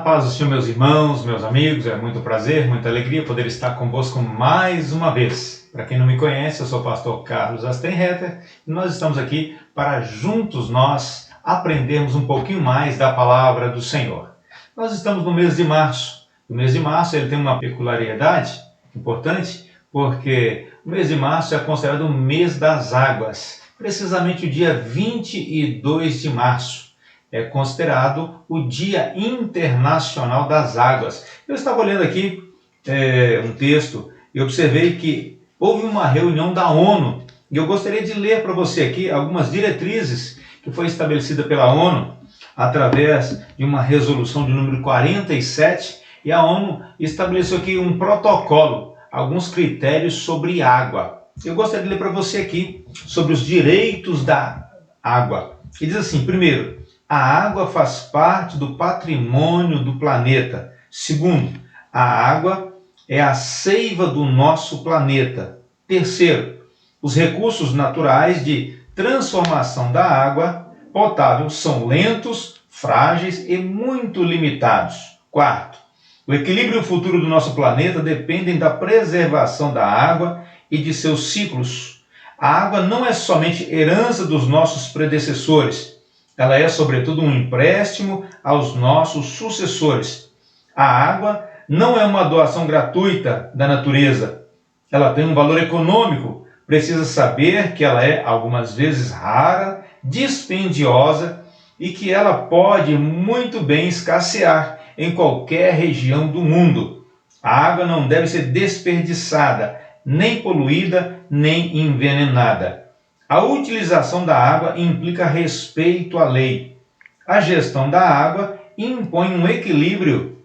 paz do Senhor, meus irmãos, meus amigos, é muito prazer, muita alegria poder estar convosco mais uma vez. Para quem não me conhece, eu sou o pastor Carlos Astenreiter e nós estamos aqui para juntos nós aprendermos um pouquinho mais da palavra do Senhor. Nós estamos no mês de março. O mês de março ele tem uma peculiaridade importante, porque o mês de março é considerado o mês das águas. Precisamente o dia 22 de março é considerado o Dia Internacional das Águas. Eu estava olhando aqui um texto e observei que houve uma reunião da ONU e eu gostaria de ler para você aqui algumas diretrizes que foi estabelecida pela ONU através de uma resolução de número 47, e a ONU estabeleceu aqui um protocolo, alguns critérios sobre água. Eu gostaria de ler para você aqui sobre os direitos da água. E diz assim: primeiro, a água faz parte do patrimônio do planeta. Segundo, a água é a seiva do nosso planeta. Terceiro, os recursos naturais de transformação da água potável são lentos, frágeis e muito limitados. Quarto, o equilíbrio futuro do nosso planeta dependem da preservação da água e de seus ciclos. A água não é somente herança dos nossos predecessores, ela é, sobretudo, um empréstimo aos nossos sucessores. A água não é uma doação gratuita da natureza. Ela tem um valor econômico. Precisa saber que ela é, algumas vezes, rara, dispendiosa e que ela pode muito bem escassear em qualquer região do mundo. A água não deve ser desperdiçada, nem poluída, nem envenenada. A utilização da água implica respeito à lei. A gestão da água impõe um equilíbrio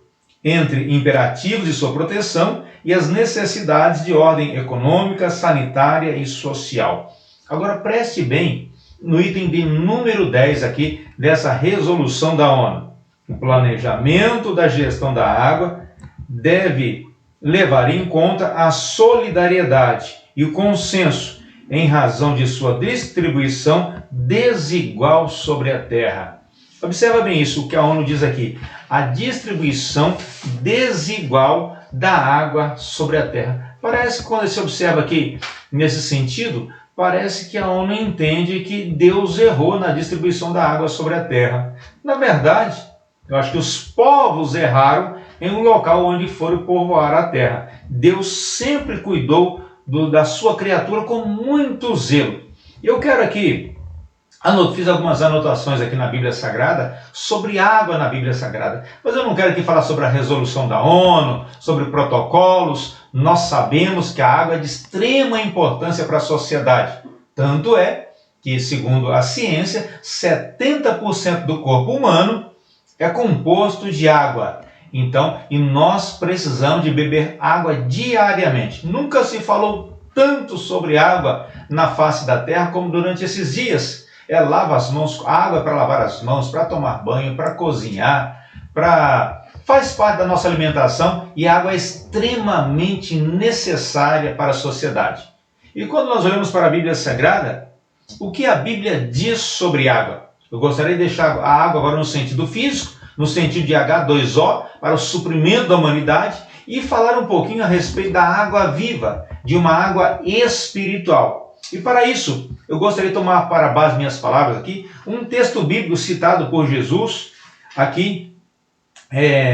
entre imperativos de sua proteção e as necessidades de ordem econômica, sanitária e social. Agora preste bem no item de número 10 aqui dessa resolução da ONU. O planejamento da gestão da água deve levar em conta a solidariedade e o consenso em razão de sua distribuição desigual sobre a terra. Observa bem isso, o que a ONU diz aqui. A distribuição desigual da água sobre a terra. Parece que quando se observa aqui nesse sentido, parece que a ONU entende que Deus errou na distribuição da água sobre a terra. Na verdade, eu acho que os povos erraram em um local onde foram povoar a terra. Deus sempre cuidou da sua criatura com muito zelo. Eu quero aqui, fiz algumas anotações aqui na Bíblia Sagrada sobre água na Bíblia Sagrada, mas eu não quero aqui falar sobre a resolução da ONU, sobre protocolos. Nós sabemos que a água é de extrema importância para a sociedade. Tanto é que, segundo a ciência, 70% do corpo humano é composto de água. Então, e nós precisamos de beber água diariamente. Nunca se falou tanto sobre água na face da terra como durante esses dias. Lava as mãos, água para lavar as mãos, para tomar banho, para cozinhar, faz parte da nossa alimentação, e a água é extremamente necessária para a sociedade. E quando nós olhamos para a Bíblia Sagrada, o que a Bíblia diz sobre água? Eu gostaria de deixar a água agora no sentido físico, no sentido de H2O, para o suprimento da humanidade, e falar um pouquinho a respeito da água viva, de uma água espiritual. E para isso, eu gostaria de tomar para base minhas palavras aqui, um texto bíblico citado por Jesus, aqui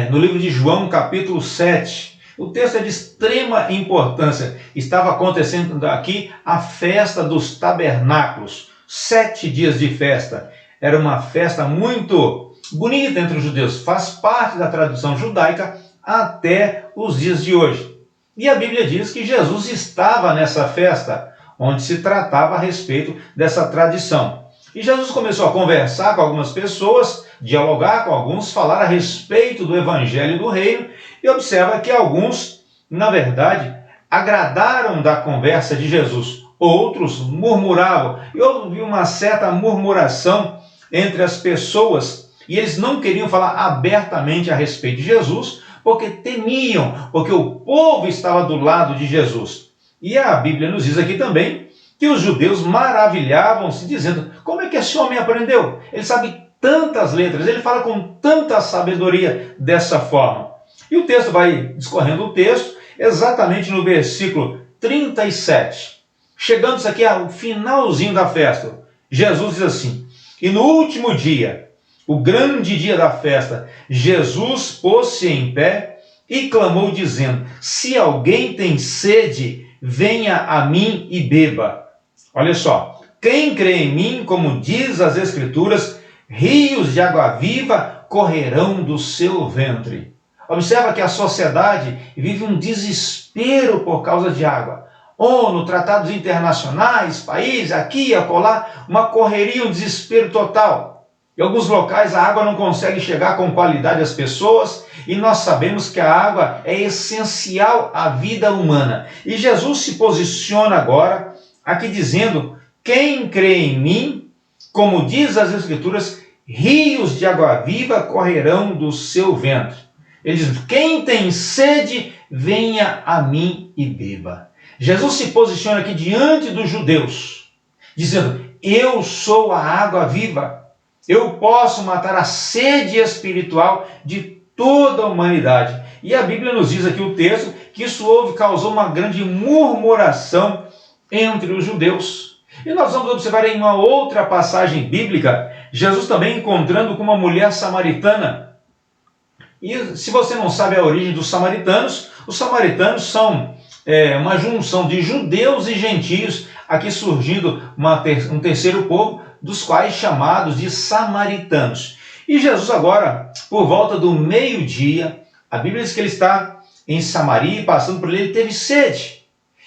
no livro de João, capítulo 7. O texto é de extrema importância. Estava acontecendo aqui a festa dos tabernáculos, 7 dias de festa. Era uma festa muito bonita entre os judeus, faz parte da tradição judaica até os dias de hoje. E a Bíblia diz que Jesus estava nessa festa, onde se tratava a respeito dessa tradição. E Jesus começou a conversar com algumas pessoas, dialogar com alguns, falar a respeito do Evangelho do Reino, e observa que alguns, na verdade, agradaram da conversa de Jesus. Outros murmuravam, e houve uma certa murmuração entre as pessoas, e eles não queriam falar abertamente a respeito de Jesus, porque temiam, porque o povo estava do lado de Jesus. E a Bíblia nos diz aqui também que os judeus maravilhavam-se, dizendo: como é que esse homem aprendeu? Ele sabe tantas letras, ele fala com tanta sabedoria dessa forma. E o texto vai discorrendo o texto, exatamente no versículo 37. Chegando aqui ao finalzinho da festa, Jesus diz assim: e no último dia, o grande dia da festa, Jesus pôs-se em pé e clamou dizendo: se alguém tem sede, venha a mim e beba. Olha só, quem crê em mim, como diz as Escrituras, rios de água viva correrão do seu ventre. Observa que a sociedade vive um desespero por causa de água. ONU, tratados internacionais, países, aqui e acolá, uma correria, um desespero total. Em alguns locais a água não consegue chegar com qualidade às pessoas e nós sabemos que a água é essencial à vida humana. E Jesus se posiciona agora aqui dizendo: quem crê em mim, como diz as Escrituras, rios de água viva correrão do seu ventre. Ele diz: quem tem sede, venha a mim e beba. Jesus se posiciona aqui diante dos judeus, dizendo: eu sou a água viva, eu posso matar a sede espiritual de toda a humanidade. E a Bíblia nos diz aqui o texto que isso causou uma grande murmuração entre os judeus. E nós vamos observar em uma outra passagem bíblica, Jesus também encontrando com uma mulher samaritana. E se você não sabe a origem dos samaritanos, os samaritanos são uma junção de judeus e gentios, aqui surgindo um terceiro povo, dos quais chamados de samaritanos. E Jesus agora, por volta do meio-dia, a Bíblia diz que ele está em Samaria, passando por ali, ele teve sede.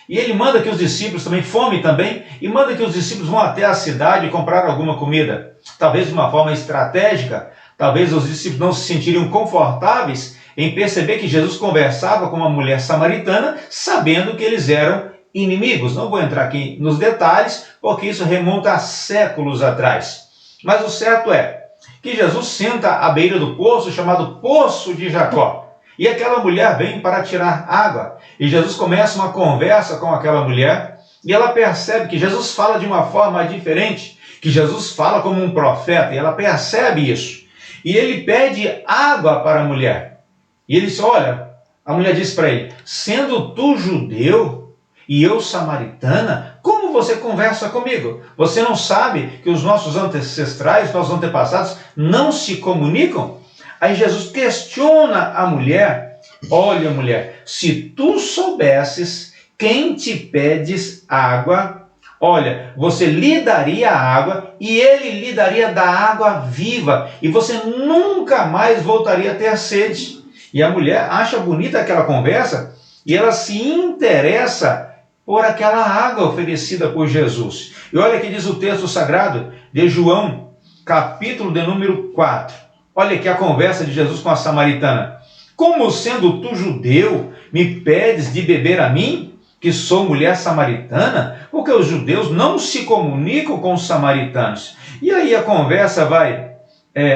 E ele manda que os discípulos, também fome também, e manda que os discípulos vão até a cidade comprar alguma comida. Talvez de uma forma estratégica, talvez os discípulos não se sentiriam confortáveis em perceber que Jesus conversava com uma mulher samaritana, sabendo que eles eram inimigos. Não vou entrar aqui nos detalhes, porque isso remonta a séculos atrás. Mas o certo é que Jesus senta à beira do poço, chamado Poço de Jacó. E aquela mulher vem para tirar água. E Jesus começa uma conversa com aquela mulher, e ela percebe que Jesus fala de uma forma diferente, que Jesus fala como um profeta, e ela percebe isso. E ele pede água para a mulher. E ele diz: olha, a mulher disse para ele: sendo tu judeu e eu samaritana, como você conversa comigo? Você não sabe que os nossos ancestrais, nossos antepassados, não se comunicam? Aí Jesus questiona a mulher: olha, mulher, se tu soubesses quem te pedes água, olha, você lhe daria água e ele lhe daria da água viva e você nunca mais voltaria a ter sede. E a mulher acha bonita aquela conversa e ela se interessa por aquela água oferecida por Jesus. E olha que diz o texto sagrado de João, capítulo de número 4. Olha aqui a conversa de Jesus com a samaritana. Como sendo tu judeu, me pedes de beber a mim, que sou mulher samaritana? Porque os judeus não se comunicam com os samaritanos. E aí a conversa vai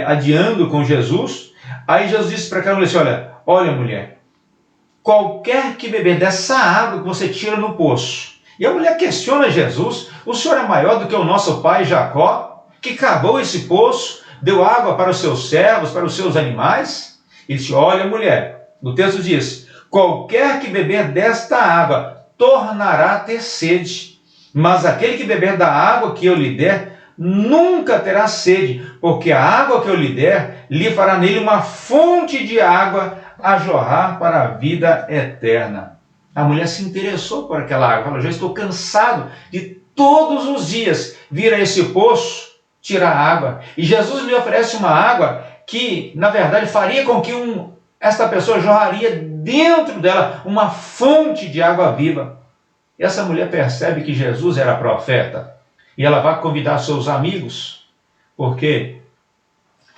adiando com Jesus. Aí Jesus disse para aquela mulher assim: olha mulher, qualquer que beber dessa água que você tira no poço. E a mulher questiona Jesus: o senhor é maior do que o nosso pai Jacó, que cavou esse poço, deu água para os seus servos, para os seus animais? Ele disse: olha mulher, o texto diz: qualquer que beber desta água tornará a ter sede, mas aquele que beber da água que eu lhe der, nunca terá sede, porque a água que eu lhe der, lhe fará nele uma fonte de água a jorrar para a vida eterna. A mulher se interessou por aquela água, falou: já estou cansado de todos os dias vir a esse poço tirar água, e Jesus lhe oferece uma água que, na verdade, faria com que esta pessoa jorraria dentro dela uma fonte de água viva. E essa mulher percebe que Jesus era profeta, e ela vai convidar seus amigos, porque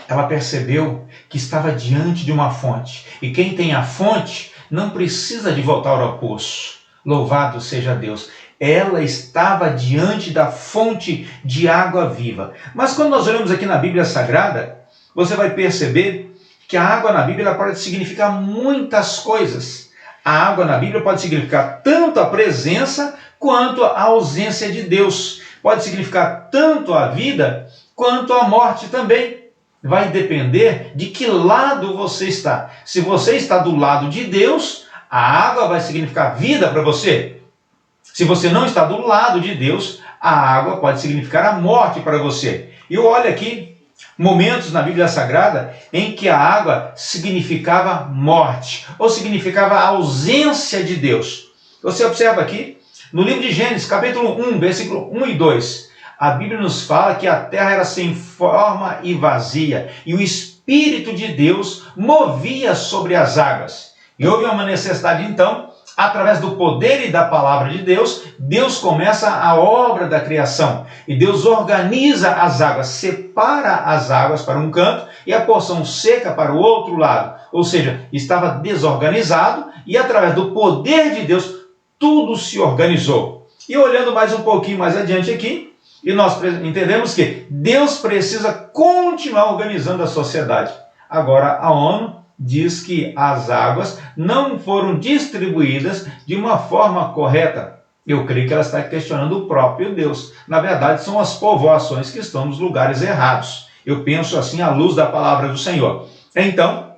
ela percebeu que estava diante de uma fonte. E quem tem a fonte não precisa de voltar ao poço. Louvado seja Deus. Ela estava diante da fonte de água viva. Mas quando nós olhamos aqui na Bíblia Sagrada, você vai perceber que a água na Bíblia pode significar muitas coisas. A água na Bíblia pode significar tanto a presença quanto a ausência de Deus. Pode significar tanto a vida quanto a morte também. vai depender de que lado você está. Se você está do lado de Deus, a água vai significar vida para você. Se você não está do lado de Deus, a água pode significar a morte para você. E eu olho aqui momentos na Bíblia Sagrada em que a água significava morte, ou significava a ausência de Deus. Você observa aqui, no livro de Gênesis, capítulo 1, versículo 1 e 2, a Bíblia nos fala que a terra era sem forma e vazia, e o Espírito de Deus movia sobre as águas. E houve uma necessidade, então, através do poder e da palavra de Deus, Deus começa a obra da criação. E Deus organiza as águas, separa as águas para um canto e a porção seca para o outro lado. Ou seja, estava desorganizado e através do poder de Deus, tudo se organizou. E olhando mais um pouquinho mais adiante aqui, e nós entendemos que Deus precisa continuar organizando a sociedade. Agora, a ONU diz que as águas não foram distribuídas de uma forma correta. Eu creio que ela está questionando o próprio Deus. Na verdade, são as povoações que estão nos lugares errados. Eu penso assim à luz da palavra do Senhor. Então,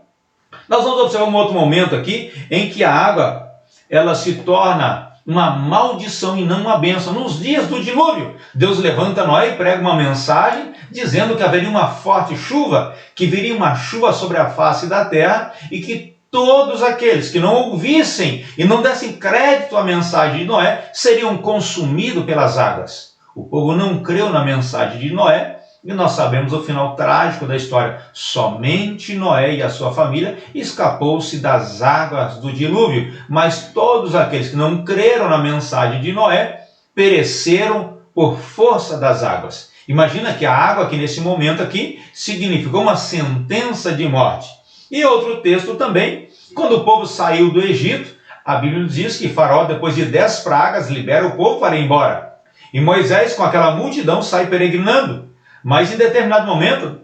nós vamos observar um outro momento aqui em que a água ela se torna uma maldição e não uma bênção. Nos dias do dilúvio, Deus levanta Noé e prega uma mensagem dizendo que haveria uma forte chuva, que viria uma chuva sobre a face da terra e que todos aqueles que não ouvissem e não dessem crédito à mensagem de Noé seriam consumidos pelas águas. O povo não creu na mensagem de Noé e nós sabemos o final trágico da história. Somente Noé e a sua família escapou-se das águas do dilúvio, mas todos aqueles que não creram na mensagem de Noé pereceram por força das águas. Imagina que a água aqui nesse momento aqui significou uma sentença de morte. E outro texto também, quando o povo saiu do Egito, a Bíblia nos diz que Faraó, depois de 10 pragas, libera o povo para ir embora. E Moisés, com aquela multidão, sai peregrinando. Mas em determinado momento,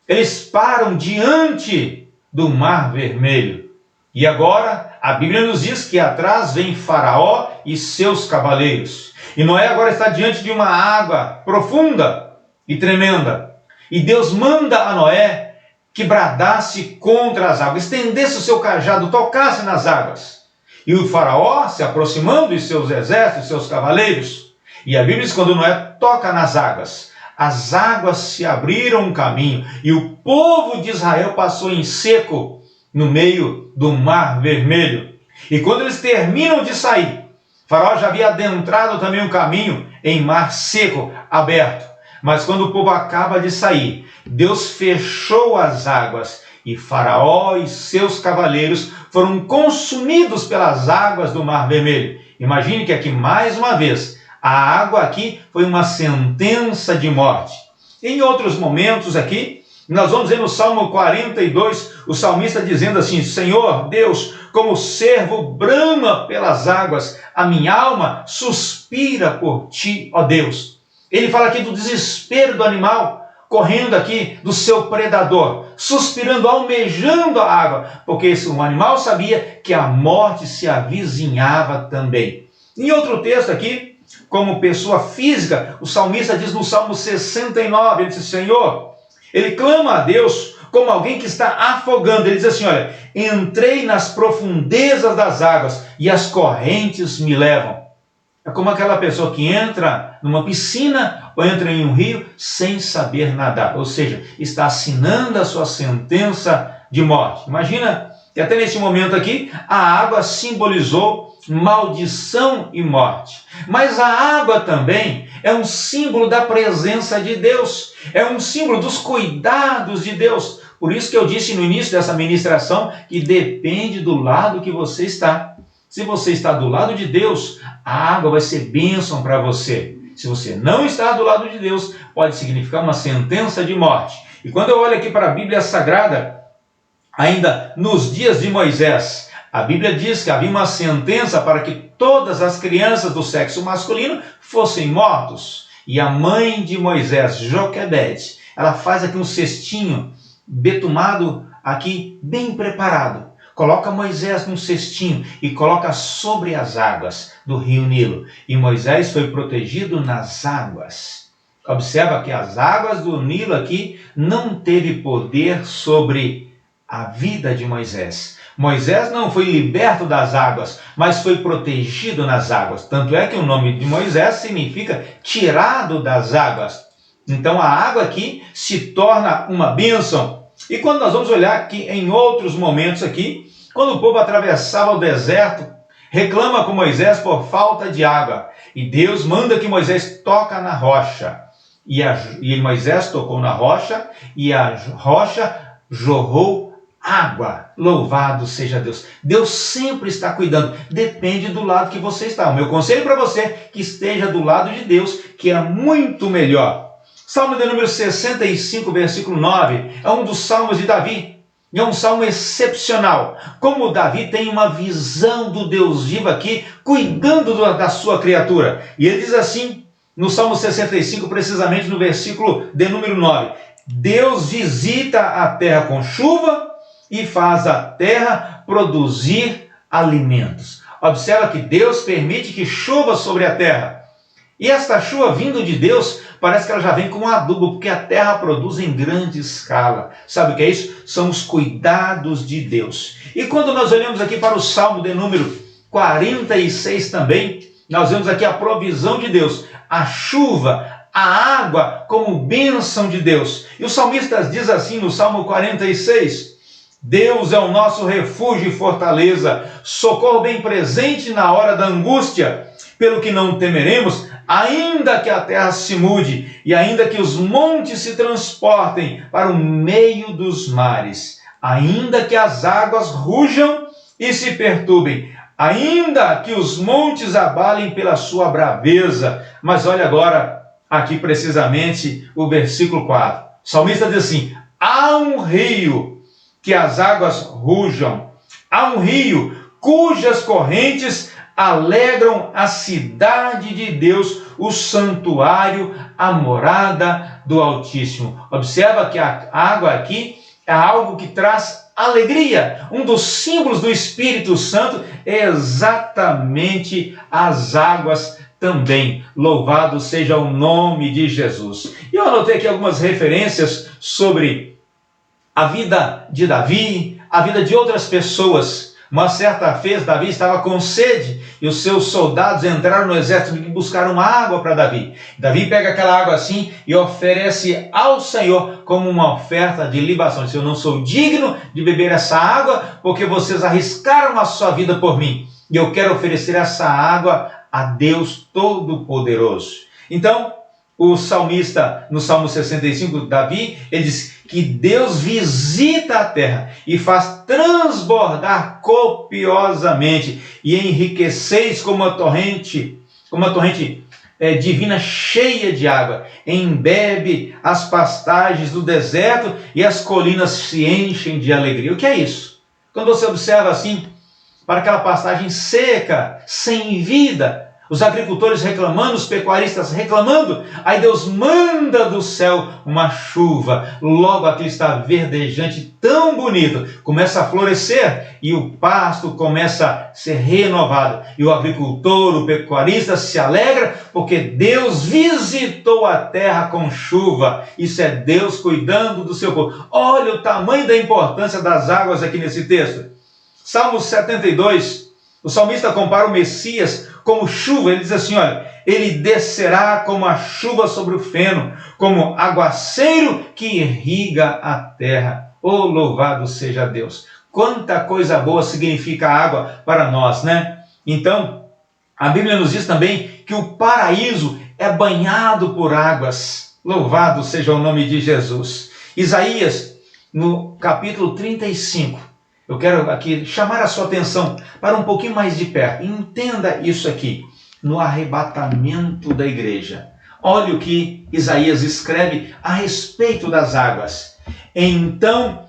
eles param diante do Mar Vermelho. E agora, a Bíblia nos diz que atrás vem Faraó e seus cavaleiros. E Noé agora está diante de uma água profunda e tremenda. E Deus manda a Noé que bradasse contra as águas, estendesse o seu cajado, tocasse nas águas. E o Faraó se aproximando de seus exércitos, seus cavaleiros. E a Bíblia diz que quando Noé toca nas águas, as águas se abriram um caminho e o povo de Israel passou em seco no meio do Mar Vermelho. E quando eles terminam de sair, Faraó já havia adentrado também um caminho em mar seco, aberto. Mas quando o povo acaba de sair, Deus fechou as águas e Faraó e seus cavaleiros foram consumidos pelas águas do Mar Vermelho. Imagine que aqui mais uma vez, a água aqui foi uma sentença de morte. Em outros momentos aqui, nós vamos ver no Salmo 42, o salmista dizendo assim: Senhor Deus, como o servo brama pelas águas, a minha alma suspira por ti, ó Deus. Ele fala aqui do desespero do animal, correndo aqui do seu predador, suspirando, almejando a água, porque o animal sabia que a morte se avizinhava também. Em outro texto aqui, como pessoa física, o salmista diz no Salmo 69, ele diz: Senhor, ele clama a Deus como alguém que está afogando. Ele diz assim: olha, entrei nas profundezas das águas e as correntes me levam. É como aquela pessoa que entra numa piscina ou entra em um rio sem saber nadar. Ou seja, está assinando a sua sentença de morte. Imagina que até nesse momento aqui, a água simbolizou maldição e morte. Mas a água também é um símbolo da presença de Deus. É um símbolo dos cuidados de Deus. Por isso que eu disse no início dessa ministração que depende do lado que você está. Se você está do lado de Deus, a água vai ser bênção para você. Se você não está do lado de Deus, pode significar uma sentença de morte. E quando eu olho aqui para a Bíblia Sagrada, ainda nos dias de Moisés, a Bíblia diz que havia uma sentença para que todas as crianças do sexo masculino fossem mortos. E a mãe de Moisés, Joquebede, ela faz aqui um cestinho betumado aqui, bem preparado. Coloca Moisés num cestinho e coloca sobre as águas do rio Nilo. E Moisés foi protegido nas águas. Observa que as águas do Nilo aqui não teve poder sobre a vida de Moisés. Moisés não foi liberto das águas, mas foi protegido nas águas. Tanto é que o nome de Moisés significa tirado das águas. Então a água aqui se torna uma bênção. E quando nós vamos olhar aqui em outros momentos aqui, quando o povo atravessava o deserto, reclama com Moisés por falta de água. E Deus manda que Moisés toque na rocha. E Moisés tocou na rocha e a rocha jorrou água. Louvado seja Deus. Deus sempre está cuidando. Depende do lado que você está. O meu conselho para você, que esteja do lado de Deus, que é muito melhor. Salmo de número 65, versículo 9, é um dos salmos de Davi. E é um salmo excepcional. Como Davi tem uma visão do Deus vivo aqui, cuidando da sua criatura. E ele diz assim, no Salmo 65, precisamente no versículo de número 9. Deus visita a terra com chuva e faz a terra produzir alimentos. Observa que Deus permite que chova sobre a terra. E esta chuva vindo de Deus, parece que ela já vem com adubo, porque a terra produz em grande escala. Sabe o que é isso? São os cuidados de Deus. E quando nós olhamos aqui para o Salmo de número 46 também, nós vemos aqui a provisão de Deus, a chuva, a água como bênção de Deus. E o salmista diz assim no Salmo 46, Deus é o nosso refúgio e fortaleza, socorro bem presente na hora da angústia, pelo que não temeremos, ainda que a terra se mude e ainda que os montes se transportem para o meio dos mares, ainda que as águas rujam e se perturbem, ainda que os montes abalem pela sua braveza. Mas olha agora, aqui precisamente, o versículo 4. O salmista diz assim, há um rio que as águas rujam, há um rio cujas correntes alegram a cidade de Deus, o santuário, a morada do Altíssimo. Observa que a água aqui é algo que traz alegria. Um dos símbolos do Espírito Santo é exatamente as águas também. Louvado seja o nome de Jesus. E eu anotei aqui algumas referências sobre a vida de Davi, a vida de outras pessoas. Uma certa vez, Davi estava com sede e os seus soldados entraram no exército e buscaram água para Davi. Davi pega aquela água assim e oferece ao Senhor como uma oferta de libação. Diz, eu não sou digno de beber essa água porque vocês arriscaram a sua vida por mim. E eu quero oferecer essa água a Deus Todo-Poderoso. Então, o salmista, no Salmo 65, Davi, ele diz que Deus visita a terra e faz transbordar copiosamente e enriqueceis como a torrente divina cheia de água. Embebe as pastagens do deserto e as colinas se enchem de alegria. O que é isso? Quando você observa assim, para aquela pastagem seca, sem vida, os agricultores reclamando, os pecuaristas reclamando, aí Deus manda do céu uma chuva, logo aquilo está verdejante, tão bonito, começa a florescer e o pasto começa a ser renovado. E o agricultor, o pecuarista se alegra porque Deus visitou a terra com chuva. Isso é Deus cuidando do seu povo. Olha o tamanho da importância das águas aqui nesse texto. Salmo 72, o salmista compara o Messias como chuva. Ele diz assim, olha, ele descerá como a chuva sobre o feno, como aguaceiro que irriga a terra. Oh, louvado seja Deus! Quanta coisa boa significa a água para nós, né? Então, a Bíblia nos diz também que o paraíso é banhado por águas. Louvado seja o nome de Jesus. Isaías, no capítulo 35, eu quero aqui chamar a sua atenção para um pouquinho mais de perto. Entenda isso aqui, no arrebatamento da igreja. Olha o que Isaías escreve a respeito das águas. Então,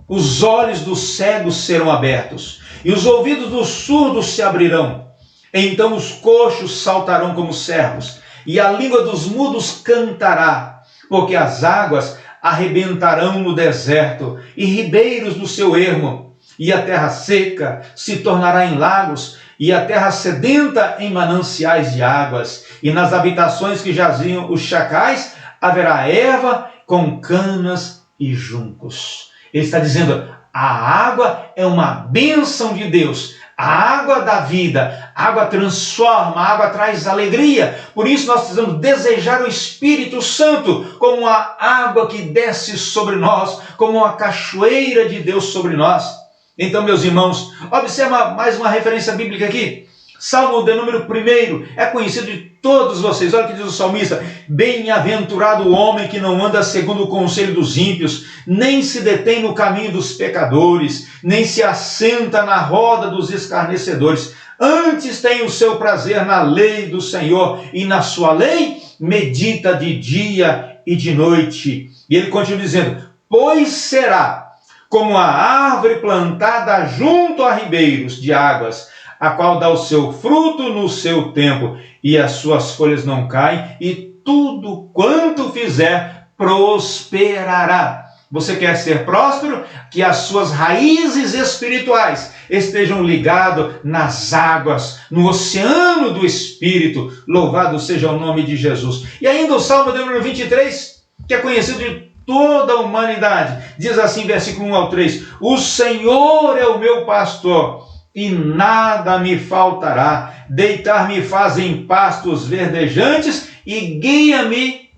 os olhos dos cegos serão abertos, e os ouvidos dos surdos se abrirão. Então os coxos saltarão como servos, e a língua dos mudos cantará, porque as águas arrebentarão no deserto, e ribeiros no seu ermo, e a terra seca se tornará em lagos, e a terra sedenta em mananciais de águas, e nas habitações que jaziam os chacais haverá erva com canas e juncos. Ele está dizendo, a água é uma bênção de Deus. A água dá vida, a água transforma, a água traz alegria. Por isso nós precisamos desejar o Espírito Santo como a água que desce sobre nós, como uma cachoeira de Deus sobre nós. Então, meus irmãos, observa mais uma referência bíblica aqui. Salmo de número 1, é conhecido de todos vocês. Olha o que diz o salmista: bem-aventurado o homem que não anda segundo o conselho dos ímpios, nem se detém no caminho dos pecadores, nem se assenta na roda dos escarnecedores. Antes tem o seu prazer na lei do Senhor, e na sua lei medita de dia e de noite. E ele continua dizendo, pois será como a árvore plantada junto a ribeiros de águas, a qual dá o seu fruto no seu tempo, e as suas folhas não caem, e tudo quanto fizer prosperará. Você quer ser próspero? Que as suas raízes espirituais estejam ligadas nas águas, no oceano do Espírito. Louvado seja o nome de Jesus. E ainda o Salmo de número 23, que é conhecido de toda a humanidade, diz assim, versículo 1 ao 3, o Senhor é o meu pastor, e nada me faltará. Deitar-me faz em pastos verdejantes, e guia-me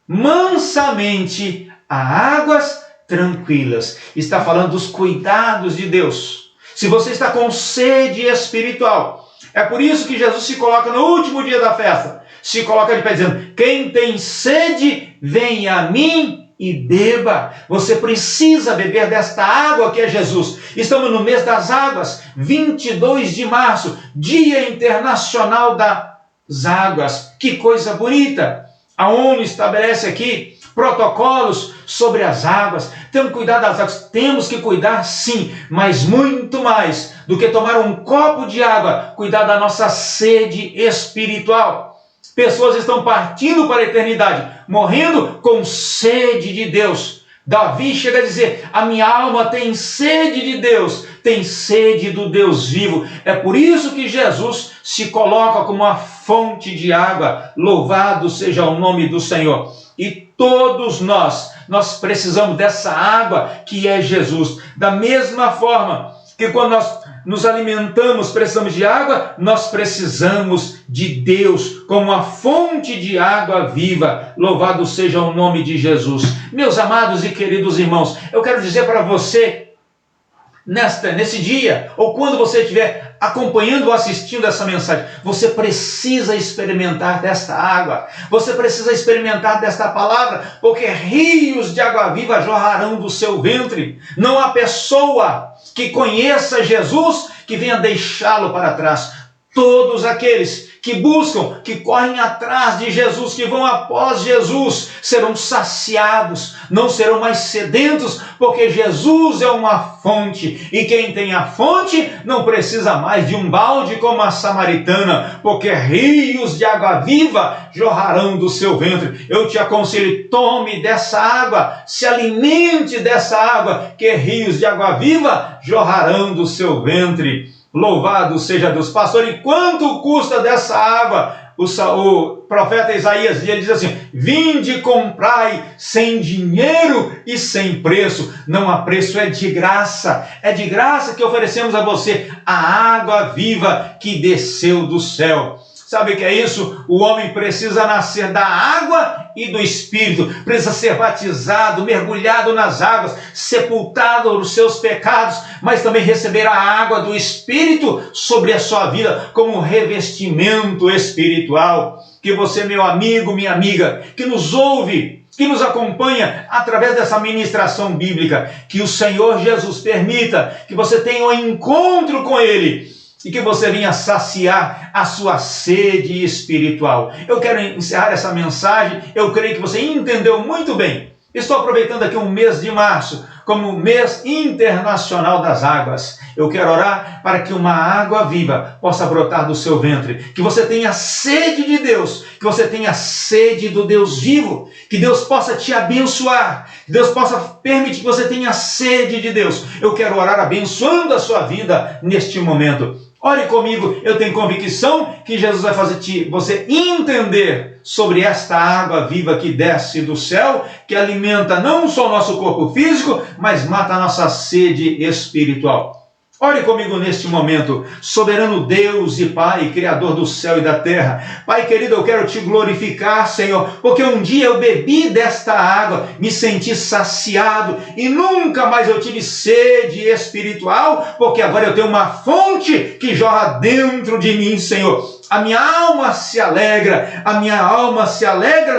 mansamente a águas tranquilas. Está falando dos cuidados de Deus. Se você está com sede espiritual, é por isso que Jesus se coloca no último dia da festa, se coloca de pé dizendo, quem tem sede, venha a mim e beba. Você precisa beber desta água que é Jesus. Estamos no mês das águas, 22 de março, Dia Internacional das Águas. Que coisa bonita! A ONU estabelece aqui protocolos sobre as águas. Temos que cuidar das águas. Temos que cuidar sim, mas muito mais do que tomar um copo de água, cuidar da nossa sede espiritual. Pessoas estão partindo para a eternidade, morrendo com sede de Deus. Davi chega a dizer, a minha alma tem sede de Deus, tem sede do Deus vivo. É por isso que Jesus se coloca como uma fonte de água. Louvado seja o nome do Senhor. E todos nós precisamos dessa água que é Jesus. Da mesma forma que quando nós nos alimentamos, precisamos de água, nós precisamos de Deus como uma fonte de água viva. Louvado seja o nome de Jesus. Meus amados e queridos irmãos, eu quero dizer para você, nesse dia, ou quando você estiver acompanhando ou assistindo essa mensagem, você precisa experimentar desta água, você precisa experimentar desta palavra, porque rios de água viva jorrarão do seu ventre. Não há pessoa que conheça Jesus que venha deixá-lo para trás. Todos aqueles que buscam, que correm atrás de Jesus, que vão após Jesus, serão saciados, não serão mais sedentos, porque Jesus é uma fonte, e quem tem a fonte não precisa mais de um balde como a samaritana, porque rios de água viva jorrarão do seu ventre. Eu te aconselho, tome dessa água, se alimente dessa água, que rios de água viva jorrarão do seu ventre. Louvado seja Deus. Pastor, e quanto custa dessa água? O profeta Isaías, ele diz assim, vinde, comprai sem dinheiro e sem preço. Não há preço, é de graça que oferecemos a você a água viva que desceu do céu. Sabe o que é isso? O homem precisa nascer da água e do Espírito, precisa ser batizado, mergulhado nas águas, sepultado nos seus pecados, mas também receber a água do Espírito sobre a sua vida como um revestimento espiritual. Que você, meu amigo, minha amiga, que nos ouve, que nos acompanha através dessa ministração bíblica, que o Senhor Jesus permita que você tenha um encontro com Ele, e que você venha saciar a sua sede espiritual. Eu quero encerrar essa mensagem, eu creio que você entendeu muito bem Estou aproveitando aqui um mês de março, como o mês internacional das águas. Eu quero orar para que uma água viva possa brotar do seu ventre, que você tenha sede de Deus, que você tenha sede do Deus vivo, que Deus possa te abençoar, que Deus possa permitir que você tenha sede de Deus. Eu quero orar abençoando a sua vida neste momento. Ore comigo, eu tenho convicção que Jesus vai fazer você entender sobre esta água viva que desce do céu, que alimenta não só o nosso corpo físico, mas mata a nossa sede espiritual. Ore comigo neste momento, soberano Deus e Pai, Criador do céu e da terra. Pai querido, eu quero te glorificar, Senhor, porque um dia eu bebi desta água, me senti saciado e nunca mais eu tive sede espiritual, porque agora eu tenho uma fonte que jorra dentro de mim, Senhor. A minha alma se alegra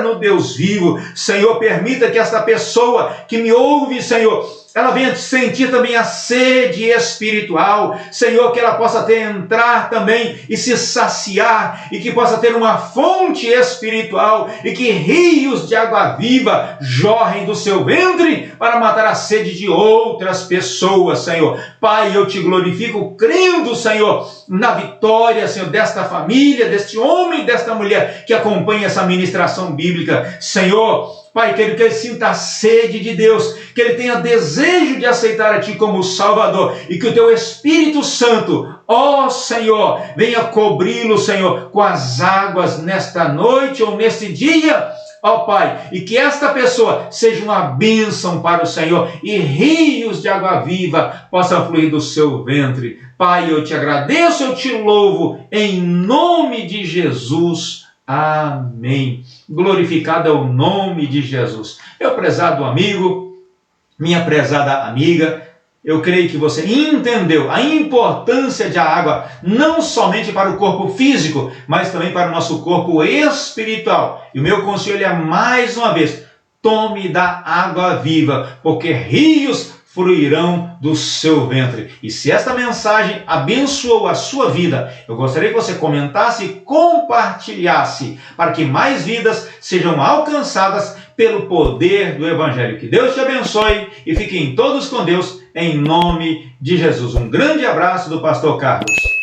no Deus vivo. Senhor, permita que esta pessoa que me ouve, Senhor, ela venha sentir também a sede espiritual, Senhor, que ela possa entrar também e se saciar, e que possa ter uma fonte espiritual, e que rios de água viva jorrem do seu ventre para matar a sede de outras pessoas, Senhor. Pai, eu te glorifico, crendo, Senhor, na vitória, Senhor, desta família, deste homem, desta mulher que acompanha essa ministração bíblica. Senhor, Pai, que ele sinta a sede de Deus, que ele tenha desejo de aceitar a Ti como Salvador, e que o Teu Espírito Santo, ó Senhor, venha cobri-lo, Senhor, com as águas nesta noite ou neste dia, ó Pai, e que esta pessoa seja uma bênção para o Senhor, e rios de água viva possam fluir do seu ventre. Pai, eu te agradeço, eu te louvo, em nome de Jesus. Amém. Glorificado é o nome de Jesus. Meu prezado amigo, minha prezada amiga, eu creio que você entendeu a importância da água, não somente para o corpo físico, mas também para o nosso corpo espiritual. E o meu conselho é, mais uma vez, tome da água viva, porque rios fluirão do seu ventre. E se esta mensagem abençoou a sua vida, eu gostaria que você comentasse e compartilhasse, para que mais vidas sejam alcançadas pelo poder do Evangelho. Que Deus te abençoe e fiquem todos com Deus, em nome de Jesus. Um grande abraço do Pastor Carlos.